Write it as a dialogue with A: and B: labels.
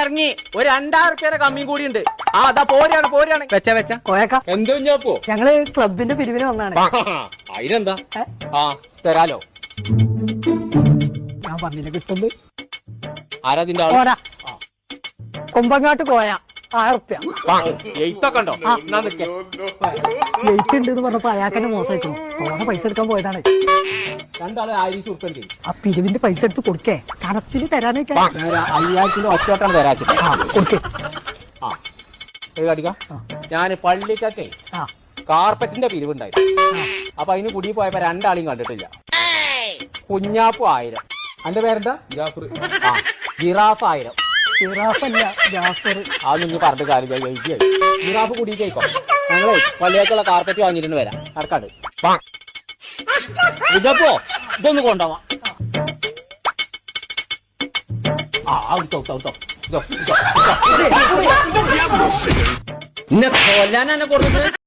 A: ഇറങ്ങി ഒരു 2000 റുപ്യ കമ്മിയും കൂടി ഉണ്ട്. ആ അതാ പോരാണ് വെച്ച
B: കോയക്ക
A: എന്തോ ഞാപ്പോ
B: ഞങ്ങള് ക്ലബിന്റെ പിരിവിന് വന്നാണ്.
A: അതിനെന്താ ആ തരാലോ.
B: ഞാൻ പറഞ്ഞില്ല കിട്ടുന്നത്
A: ആരാതിന്റെ
B: കോര കൊമ്പങ്ങാട്ട് കോയ 1000 റുപ്യ
A: എയ്ത്തൊക്കെ ഉണ്ടോ?
B: വെയിറ്റ് ഉണ്ട് എന്ന് പറഞ്ഞപ്പോ അയാൾക്കെന്നെ മോശമായിട്ടോ. തോനെ പൈസ എടുക്കാൻ പോയതാണ്.
A: രണ്ടാള് 1000 റുപ്യ
B: ആ പിരിവിന്റെ പൈസ എടുത്ത് കൊടുക്കേ കണക്കിന് തരാനേക്കാ.
A: 5000 ഒറ്റോട്ടാണ് തരാച്ചത്.
B: കൊടുക്കേ
A: കടിക്കാം. ഞാന് പള്ളിക്കൊക്കെ കാർപ്പറ്റിന്റെ പിരിവുണ്ടായിരുന്നു. അപ്പൊ അതിന് കുടി പോയപ്പോ രണ്ടാളെയും കണ്ടിട്ടില്ല. കുഞ്ഞാപ്പു 1000. അന്റെ പേരെന്താ? ജാഫർ. ആ ജിറാഫ് 1000.
B: ജിറാഫല്ല ജാഫർ.
A: അതൊന്നും പറഞ്ഞിട്ട് കാര്യം. ജിറാഫ് കുടിക്കേക്കോ. ഞങ്ങളെ പള്ളിയേക്കുള്ള കാർപ്പറ്റ് വാങ്ങിയിട്ടുണ്ട് വരാം. നടക്കാണ്ട് ഇതപ്പോ ഇതൊന്ന് കൊണ്ടുപോവാം. ഇന്നെ കൊല്ലാൻ എന്നെ കൊടുത്തിട്ട്